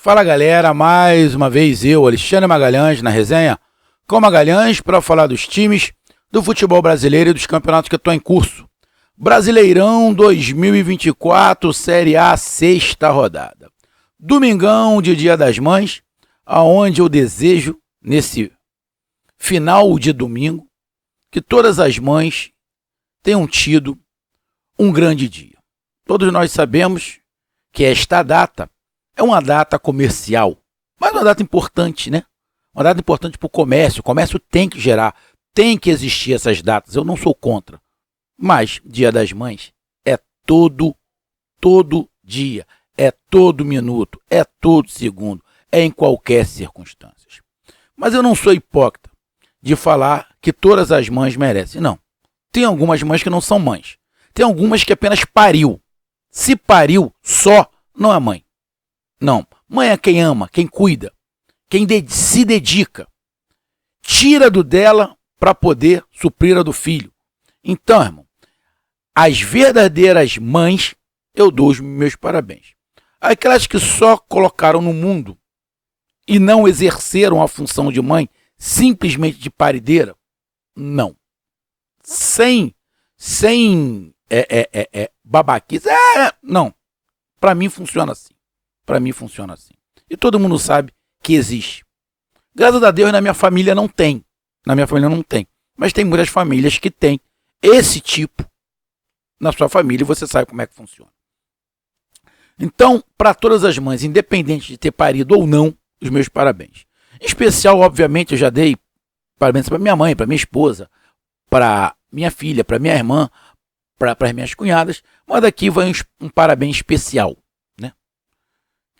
Fala galera, mais uma vez eu, Alexandre Magalhães, na resenha com Magalhães para falar dos times do futebol brasileiro e dos campeonatos que estão em curso. Brasileirão 2024, Série A, sexta rodada. Domingão de Dia das Mães, aonde eu desejo, nesse final de domingo, que todas as mães tenham tido um grande dia. Todos nós sabemos que esta data é uma data comercial, mas uma data importante, né? Uma data importante para o comércio. O comércio tem que gerar, tem que existir essas datas. Eu não sou contra. Mas Dia das Mães é todo dia, é todo minuto, é todo segundo, é em qualquer circunstância. Mas eu não sou hipócrita de falar que todas as mães merecem. Não. Tem algumas mães que não são mães. Tem algumas que apenas pariu. Se pariu só, não é mãe. Não, mãe é quem ama, quem cuida, quem se dedica, tira do dela para poder suprir a do filho. Então, irmão, as verdadeiras mães, eu dou os meus parabéns. Aquelas que só colocaram no mundo e não exerceram a função de mãe, simplesmente de parideira, não. Sem babaquice, não. Para mim funciona assim. Para mim funciona assim. E todo mundo sabe que existe. Graças a Deus na minha família não tem. Na minha família não tem. Mas tem muitas famílias que têm esse tipo na sua família e você sabe como é que funciona. Então, para todas as mães, independente de ter parido ou não, os meus parabéns. Em especial, obviamente, eu já dei parabéns para minha mãe, para minha esposa, para minha filha, para minha irmã, para as minhas cunhadas. Mas daqui vai um parabéns especial.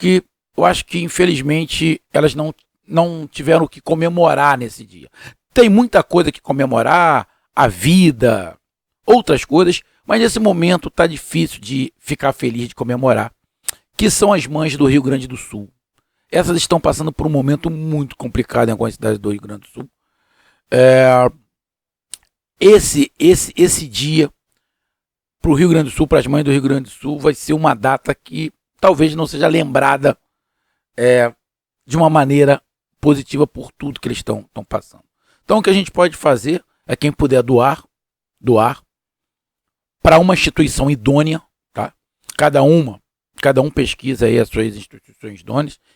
Que eu acho que, infelizmente, elas não tiveram o que comemorar nesse dia. Tem muita coisa que comemorar, a vida, outras coisas, mas nesse momento está difícil de ficar feliz de comemorar, que são as mães do Rio Grande do Sul. Essas estão passando por um momento muito complicado em algumas cidades do Rio Grande do Sul. Esse dia, para o Rio Grande do Sul, para as mães do Rio Grande do Sul, vai ser uma data que talvez não seja lembrada de uma maneira positiva por tudo que eles estão passando. Então o que a gente pode fazer é quem puder doar para uma instituição idônea, tá? Cada um pesquisa aí as suas instituições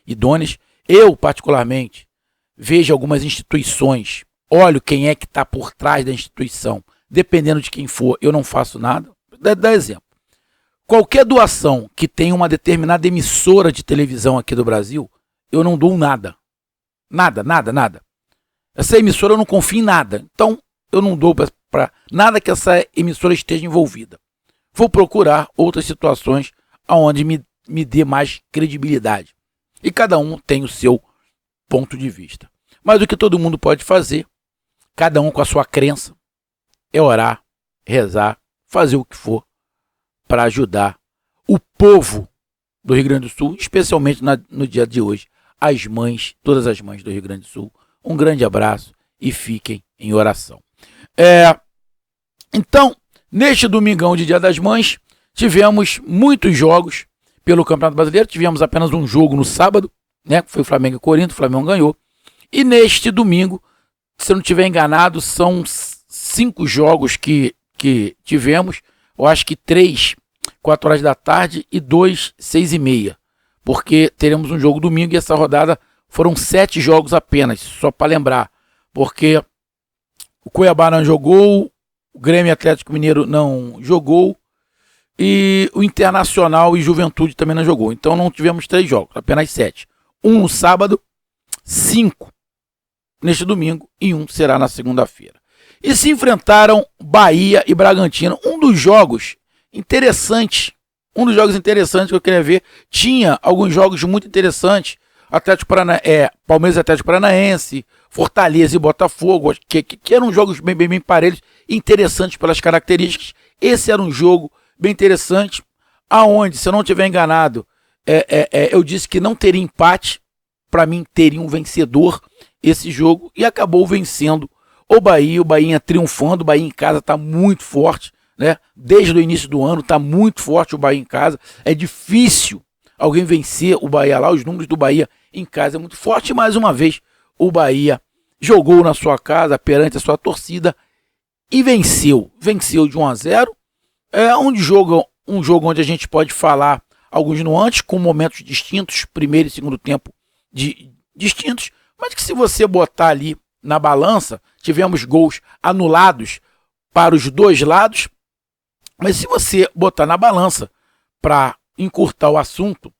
idôneas. Eu, particularmente, vejo algumas instituições, olho quem é que está por trás da instituição, dependendo de quem for, eu não faço nada. Dá exemplo. Qualquer doação que tenha uma determinada emissora de televisão aqui do Brasil, eu não dou nada. Nada. Essa emissora eu não confio em nada. Então, eu não dou para nada que essa emissora esteja envolvida. Vou procurar outras situações onde me dê mais credibilidade. E cada um tem o seu ponto de vista. Mas o que todo mundo pode fazer, cada um com a sua crença, é orar, rezar, fazer o que for, para ajudar o povo do Rio Grande do Sul, especialmente no dia de hoje, as mães, todas as mães do Rio Grande do Sul. Um grande abraço e fiquem em oração. Então, neste domingão de Dia das Mães, tivemos muitos jogos pelo Campeonato Brasileiro. Tivemos apenas um jogo no sábado, né? Foi o Flamengo e Corinthians, o Flamengo ganhou. E neste domingo, se eu não estiver enganado, são 5 jogos que tivemos. Eu acho que 3, 4 horas da tarde e 2, 6h30. Porque teremos um jogo domingo e essa rodada foram 7 jogos apenas, só para lembrar. Porque o Cuiabá não jogou, o Grêmio Atlético Mineiro não jogou e o Internacional e Juventude também não jogou. Então não tivemos 3 jogos, apenas 7. 1 no sábado, 5 neste domingo e 1 será na segunda-feira. E se enfrentaram Bahia e Bragantino. Um dos jogos interessantes que eu queria ver, tinha alguns jogos muito interessantes, Palmeiras e Atlético Paranaense, Fortaleza e Botafogo, que eram jogos bem parelhos, interessantes pelas características. Esse era um jogo bem interessante, aonde, se eu não estiver enganado, eu disse que não teria empate, para mim teria um vencedor esse jogo, e acabou vencendo o Bahia triunfando. O Bahia em casa está muito forte, né? Desde o início do ano está muito forte o Bahia em casa. É difícil alguém vencer o Bahia lá. Os números do Bahia em casa é muito forte. Mais uma vez, o Bahia jogou na sua casa, perante a sua torcida, e venceu. Venceu de 1-0. É um jogo onde a gente pode falar alguns nuances, com momentos distintos, primeiro e segundo tempo distintos, mas que se você botar ali na balança, tivemos gols anulados para os dois lados, mas se você botar na balança para encurtar o assunto,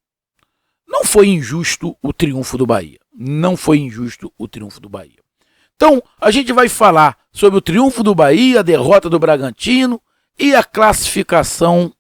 não foi injusto o triunfo do Bahia. Não foi injusto o triunfo do Bahia. Então, a gente vai falar sobre o triunfo do Bahia, a derrota do Bragantino e a classificação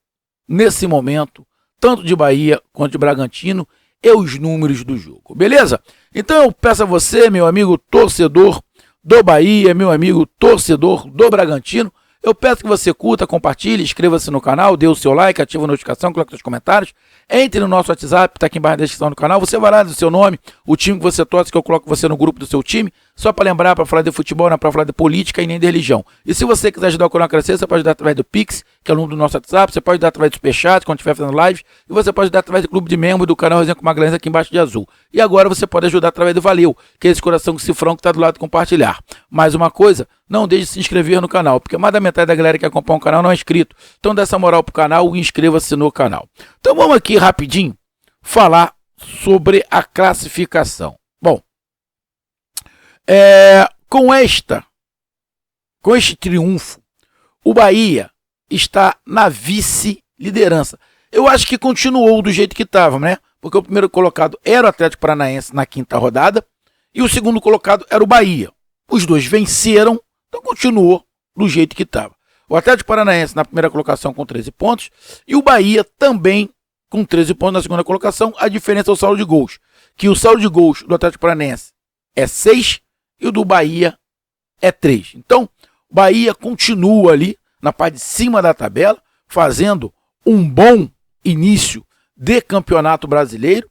nesse momento, tanto de Bahia quanto de Bragantino, e os números do jogo, beleza? Então eu peço a você, meu amigo torcedor do Bahia, meu amigo torcedor do Bragantino, eu peço que você curta, compartilhe, inscreva-se no canal, dê o seu like, ative a notificação, coloque seus comentários, entre no nosso WhatsApp, está aqui embaixo na descrição do canal, você vai lá do seu nome, o time que você torce, que eu coloco você no grupo do seu time, só para lembrar, para falar de futebol, não é para falar de política e nem de religião. E se você quiser ajudar o canal a crescer, você pode ajudar através do Pix, que é o número do nosso WhatsApp, você pode ajudar através do Superchat, quando estiver fazendo lives, e você pode ajudar através do clube de membros do canal Resenha com Magalhães, aqui embaixo de azul. E agora você pode ajudar através do Valeu, que é esse coração com cifrão que está do lado de compartilhar. Mais uma coisa, não deixe de se inscrever no canal, porque mais da metade da galera que acompanha o canal não é inscrito. Então dá essa moral pro canal e inscreva-se no canal. Então vamos aqui rapidinho falar sobre a classificação. Bom, com este triunfo, o Bahia está na vice-liderança. Eu acho que continuou do jeito que estava, né? Porque o primeiro colocado era o Atlético Paranaense na quinta rodada e o segundo colocado era o Bahia. Os dois venceram, então continuou do jeito que estava. O Atlético Paranaense na primeira colocação com 13 pontos e o Bahia também com 13 pontos na segunda colocação. A diferença é o saldo de gols, que o saldo de gols do Atlético Paranaense é 6 e o do Bahia é 3. Então, o Bahia continua ali na parte de cima da tabela, fazendo um bom início de campeonato brasileiro.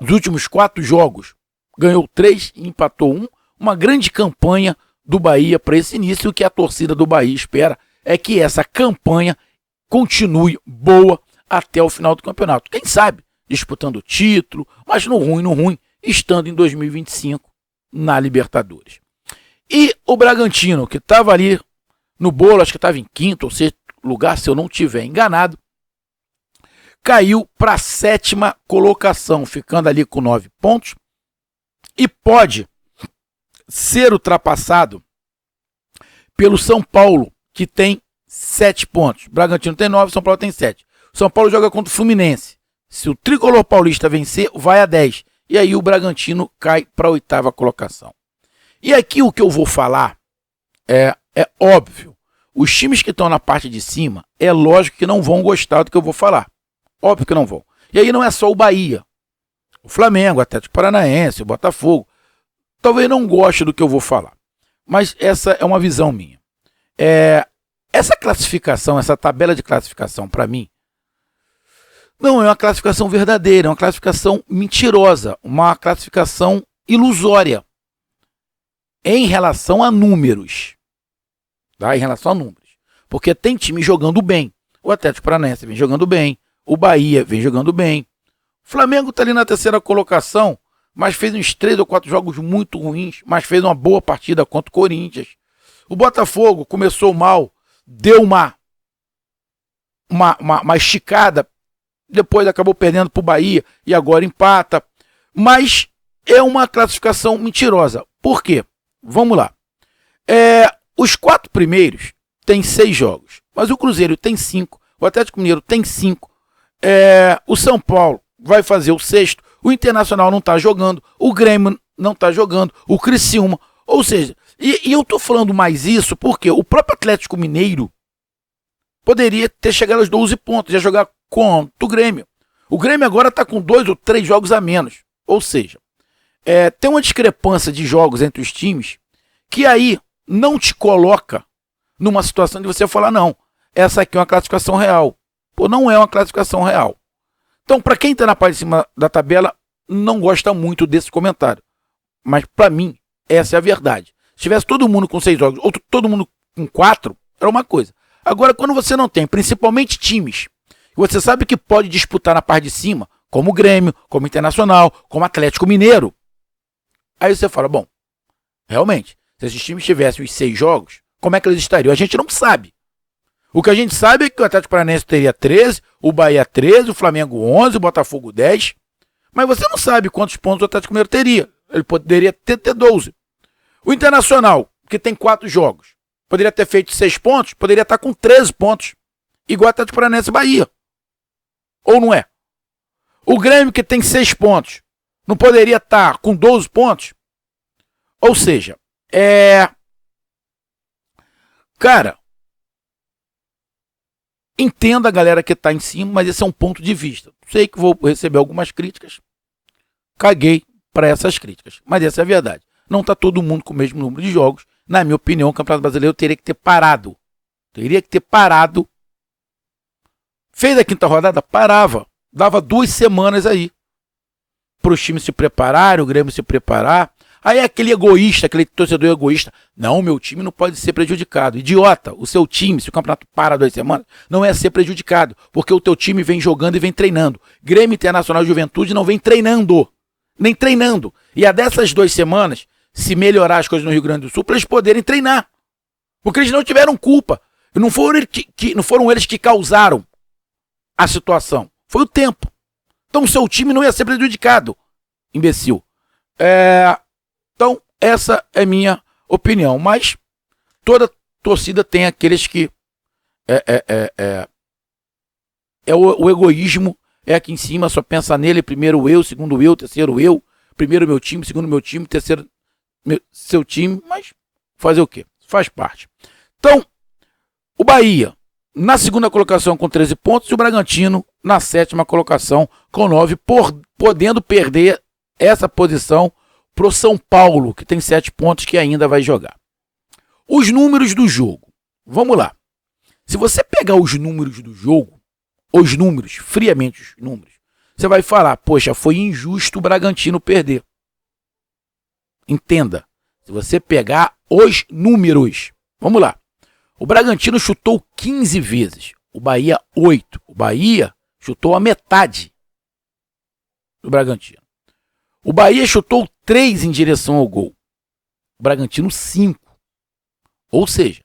Os últimos 4 jogos ganhou 3 e empatou 1. Uma grande campanha do Bahia para esse início. O que a torcida do Bahia espera é que essa campanha continue boa até o final do campeonato. Quem sabe disputando o título, mas no ruim, estando em 2025 na Libertadores. E o Bragantino, que estava ali no bolo, acho que estava em quinto ou sexto lugar, se eu não estiver enganado, caiu para a 7ª colocação, ficando ali com 9 pontos, e pode ser ultrapassado pelo São Paulo, que tem 7 pontos. O Bragantino tem 9, São Paulo tem 7. O São Paulo joga contra o Fluminense. Se o tricolor paulista vencer, vai a 10. E aí o Bragantino cai para a 8ª colocação. E aqui o que eu vou falar é óbvio. Os times que estão na parte de cima, é lógico que não vão gostar do que eu vou falar. Óbvio que não vão. E aí não é só o Bahia. O Flamengo, o Atlético Paranaense, o Botafogo, talvez não goste do que eu vou falar. Mas essa é uma visão minha. Essa classificação, essa tabela de classificação, para mim, não é uma classificação verdadeira, é uma classificação mentirosa, uma classificação ilusória em relação a números. Tá? Em relação a números. Porque tem time jogando bem. O Atlético Paranaense vem jogando bem, o Bahia vem jogando bem. O Flamengo está ali na 3ª colocação, mas fez uns 3 ou 4 jogos muito ruins, mas fez uma boa partida contra o Corinthians. O Botafogo começou mal, deu uma esticada, depois acabou perdendo para o Bahia e agora empata. Mas é uma classificação mentirosa. Por quê? Vamos lá. Os 4 primeiros têm 6 jogos, mas o Cruzeiro tem 5, o Atlético Mineiro tem 5, o São Paulo vai fazer o 6º, o Internacional não está jogando, o Grêmio não está jogando, o Criciúma, ou seja, e eu estou falando mais isso porque o próprio Atlético Mineiro poderia ter chegado aos 12 pontos, ia jogar contra o Grêmio. O Grêmio agora está com 2 ou 3 jogos a menos, ou seja, tem uma discrepância de jogos entre os times que aí não te coloca numa situação de você falar, não, essa aqui é uma classificação real. Pô, não é uma classificação real. Então, para quem está na parte de cima da tabela, não gosta muito desse comentário. Mas, para mim, essa é a verdade. Se tivesse todo mundo com 6 jogos, ou todo mundo com 4, era uma coisa. Agora, quando você não tem, principalmente times E você sabe que pode disputar na parte de cima, como o Grêmio, como o Internacional, como o Atlético Mineiro. Aí você fala, bom, realmente, se esses times tivessem os 6 jogos, como é que eles estariam? A gente não sabe. O que a gente sabe é que o Atlético Paranaense teria 13, o Bahia 13, o Flamengo 11, o Botafogo 10. Mas você não sabe quantos pontos o Atlético Mineiro teria. Ele poderia ter 12. O Internacional, que tem 4 jogos, poderia ter feito 6 pontos, poderia estar com 13 pontos. Igual o Atlético Paranaense e Bahia. Ou não é? O Grêmio, que tem 6 pontos, não poderia estar com 12 pontos? Ou seja, Cara, entenda a galera que tá em cima, mas esse é um ponto de vista. Sei que vou receber algumas críticas. Caguei para essas críticas. Mas essa é a verdade. Não tá todo mundo com o mesmo número de jogos. Na minha opinião, o Campeonato Brasileiro teria que ter parado. Fez a 5ª rodada? Parava. Dava 2 semanas aí para os times se prepararem, o Grêmio se preparar. Aí aquele egoísta, aquele torcedor egoísta, não, meu time não pode ser prejudicado. Idiota, o seu time, se o campeonato para 2 semanas, não é ser prejudicado, porque o teu time vem jogando e vem treinando. Grêmio Internacional Juventude não vem treinando, nem treinando. E a dessas 2 semanas, se melhorar as coisas no Rio Grande do Sul, para eles poderem treinar. Porque eles não tiveram culpa. Não foram eles que causaram a situação. Foi o tempo. Então o seu time não ia ser prejudicado, imbecil. Então, essa é minha opinião. Mas toda torcida tem aqueles que o egoísmo é aqui em cima, só pensa nele, primeiro eu, segundo eu, terceiro eu, primeiro meu time, segundo meu time, terceiro seu time, mas fazer o quê? Faz parte. Então, o Bahia na 2ª colocação com 13 pontos e o Bragantino na 7ª colocação com 9, podendo perder essa posição pro São Paulo, que tem 7 pontos, que ainda vai jogar. Os números do jogo. Vamos lá. Se você pegar os números do jogo, friamente os números, você vai falar, poxa, foi injusto o Bragantino perder. Entenda. Se você pegar os números, vamos lá. O Bragantino chutou 15 vezes, o Bahia 8. O Bahia chutou a metade do Bragantino. O Bahia chutou 3 em direção ao gol. O Bragantino 5. Ou seja,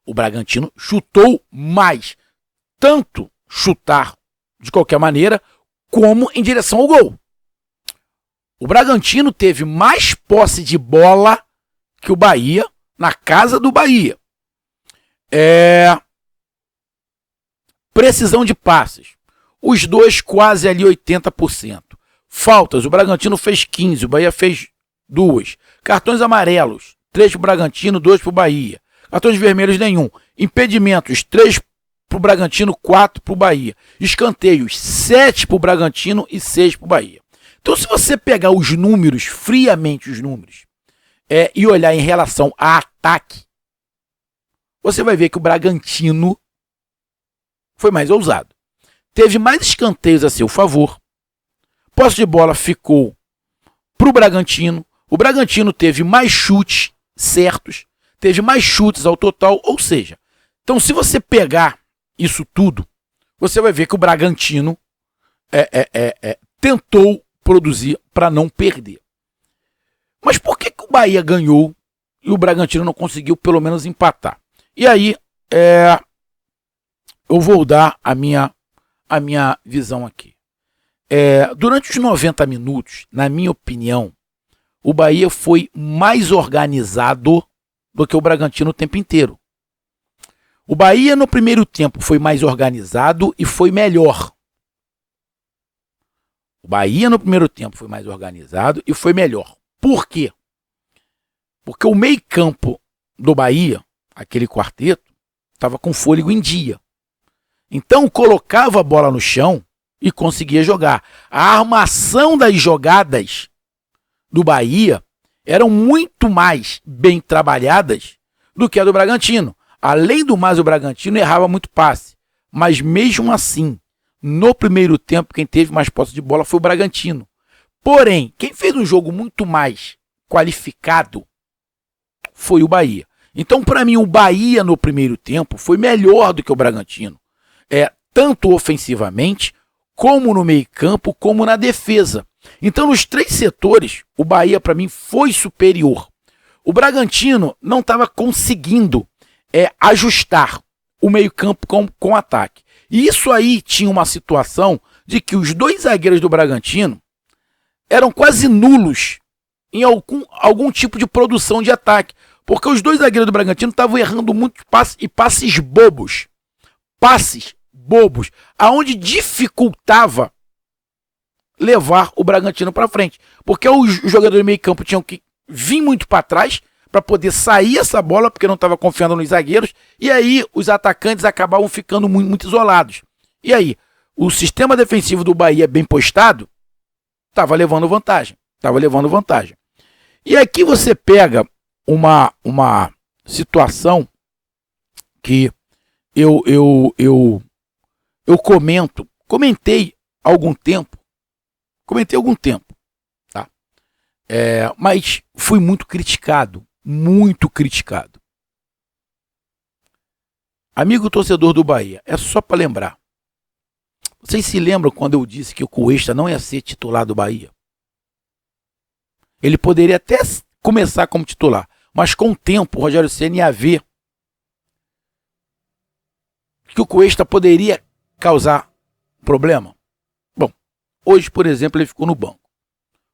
o Bragantino chutou mais. Tanto chutar de qualquer maneira, como em direção ao gol. O Bragantino teve mais posse de bola que o Bahia na casa do Bahia. Precisão de passes. Os dois quase ali 80%. Faltas, o Bragantino fez 15, o Bahia fez 2. Cartões amarelos, 3 para o Bragantino, 2 para o Bahia. Cartões vermelhos, nenhum. Impedimentos, 3 para o Bragantino, 4 para o Bahia. Escanteios, 7 para o Bragantino e 6 para o Bahia. Então, se você pegar os números, friamente os números, e olhar em relação a ataque, você vai ver que o Bragantino foi mais ousado. Teve mais escanteios a seu favor. Posse de bola ficou para o Bragantino. O Bragantino teve mais chutes certos, teve mais chutes ao total, ou seja, então se você pegar isso tudo, você vai ver que o Bragantino tentou produzir para não perder. Mas por que o Bahia ganhou e o Bragantino não conseguiu pelo menos empatar? E aí eu vou dar a minha visão aqui. Durante os 90 minutos, na minha opinião, o Bahia foi mais organizado do que o Bragantino o tempo inteiro. O Bahia no primeiro tempo foi mais organizado e foi melhor. O Bahia no primeiro tempo foi mais organizado e foi melhor. Por quê? Porque o meio-campo do Bahia, aquele quarteto, estava com fôlego em dia. Então colocava a bola no chão e conseguia jogar. A armação das jogadas do Bahia eram muito mais bem trabalhadas do que a do Bragantino. Além do mais, o Bragantino errava muito passe. Mas mesmo assim, no primeiro tempo, quem teve mais posse de bola foi o Bragantino. Porém, quem fez um jogo muito mais qualificado foi o Bahia. Então, para mim, o Bahia no primeiro tempo foi melhor do que o Bragantino. tanto ofensivamente, como no meio-campo, como na defesa. Então, nos 3 setores, o Bahia, para mim, foi superior. O Bragantino não estava conseguindo ajustar o meio-campo com o ataque. E isso aí tinha uma situação de que os 2 zagueiros do Bragantino eram quase nulos em algum tipo de produção de ataque. Porque os 2 zagueiros do Bragantino estavam errando muito passes bobos. Passes bobos, aonde dificultava levar o Bragantino para frente. Porque os jogadores do meio campo tinham que vir muito para trás para poder sair essa bola, porque não estava confiando nos zagueiros, e aí os atacantes acabavam ficando muito isolados. E aí, o sistema defensivo do Bahia bem postado estava levando vantagem. E aqui você pega uma situação que eu comentei há algum tempo, tá? Mas fui muito criticado. Amigo torcedor do Bahia, é só para lembrar. Vocês se lembram quando eu disse que o Cuesta não ia ser titular do Bahia? Ele poderia até começar como titular, mas com o tempo o Rogério Ceni ia ver que o Cuesta poderia causar problema. Bom, hoje, por exemplo, ele ficou no banco.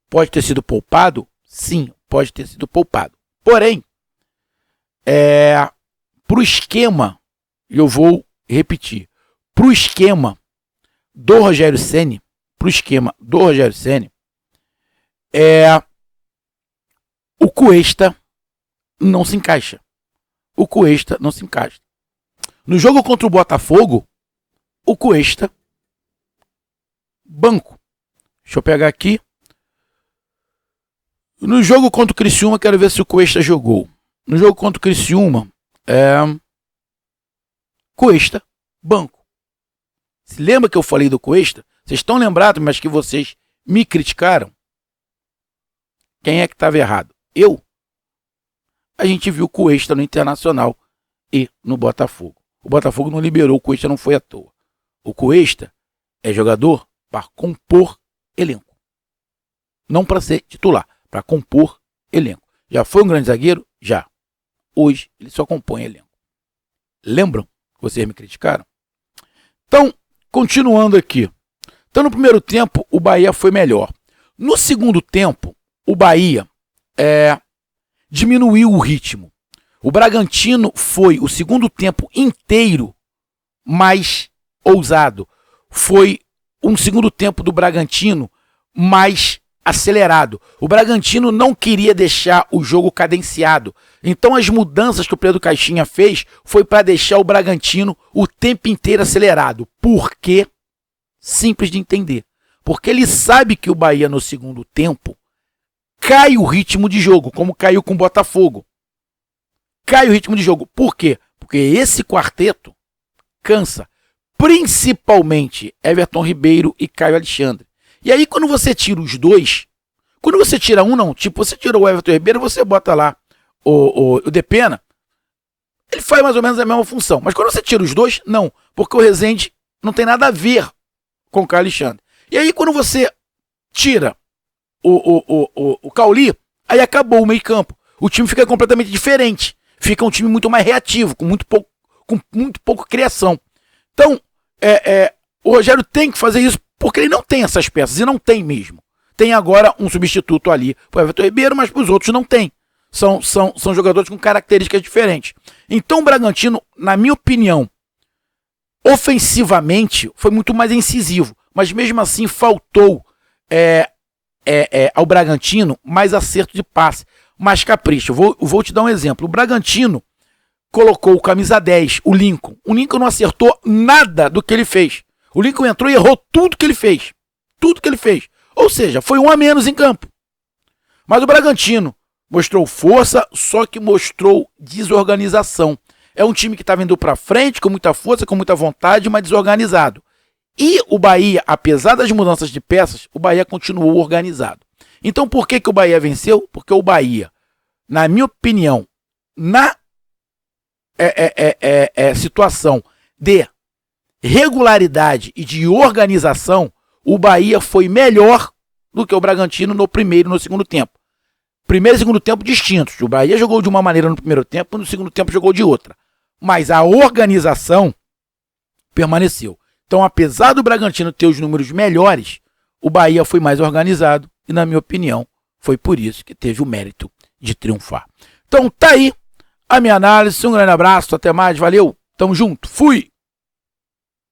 Pode ter sido poupado? Sim, pode ter sido poupado. Porém, para o esquema, eu vou repetir, para o esquema do Rogério Ceni, o Cuesta não se encaixa. No jogo contra o Botafogo, o Cuesta, banco. Deixa eu pegar aqui. No jogo contra o Criciúma, quero ver se o Cuesta jogou. No jogo contra o Criciúma, Cuesta, banco. Se lembra que eu falei do Cuesta? Vocês estão lembrados, mas que vocês me criticaram? Quem é que estava errado? Eu? A gente viu o Cuesta no Internacional e no Botafogo. O Botafogo não liberou, o Cuesta não foi à toa. O Cuesta é jogador para compor elenco. Não para ser titular, para compor elenco. Já foi um grande zagueiro? Já. Hoje ele só compõe elenco. Lembram que vocês me criticaram? Então, continuando aqui. Então, no primeiro tempo, o Bahia foi melhor. No segundo tempo, o Bahia diminuiu o ritmo. O Bragantino foi o segundo tempo inteiro mais ousado. Foi um segundo tempo do Bragantino mais acelerado. O Bragantino não queria deixar o jogo cadenciado. Então as mudanças que o Pedro Caixinha fez foi para deixar o Bragantino o tempo inteiro acelerado. Por quê? Simples de entender. Porque ele sabe que o Bahia no segundo tempo cai o ritmo de jogo, como caiu com o Botafogo. Cai o ritmo de jogo. Por quê? Porque esse quarteto cansa. Principalmente Everton Ribeiro e Caio Alexandre. E aí quando você tira os dois, quando você tira um, não, tipo, você tira o Everton Ribeiro, você bota lá o Depena, ele faz mais ou menos a mesma função. Mas quando você tira os dois, não, porque o Rezende não tem nada a ver com o Caio Alexandre. E aí quando você tira o Cauli, aí acabou o meio campo. O time fica completamente diferente. Fica um time muito mais reativo, com muito pouco criação. Então, o Rogério tem que fazer isso porque ele não tem essas peças, e não tem mesmo. Tem agora um substituto ali para o Everton Ribeiro, mas para os outros não tem. São jogadores com características diferentes. Então o Bragantino, na minha opinião, ofensivamente, foi muito mais incisivo. Mas mesmo assim faltou ao Bragantino mais acerto de passe, mais capricho. Vou te dar um exemplo. O Bragantino colocou o camisa 10, o Lincoln. O Lincoln não acertou nada do que ele fez. O Lincoln entrou e errou tudo que ele fez. Ou seja, foi um a menos em campo. Mas o Bragantino mostrou força, só que mostrou desorganização. É um time que estava indo para frente com muita força, com muita vontade, mas desorganizado. E o Bahia, apesar das mudanças de peças, o Bahia continuou organizado. Então por que o Bahia venceu? Porque o Bahia, na minha opinião, na situação de regularidade e de organização, o Bahia foi melhor do que o Bragantino no primeiro e no segundo tempo. Primeiro e segundo tempo distintos. O Bahia jogou de uma maneira no primeiro tempo, no segundo tempo jogou de outra. Mas a organização permaneceu. Então, apesar do Bragantino ter os números melhores, o Bahia foi mais organizado e, na minha opinião, foi por isso que teve o mérito de triunfar. Então, tá aí a minha análise. Um grande abraço, até mais, valeu, tamo junto, fui!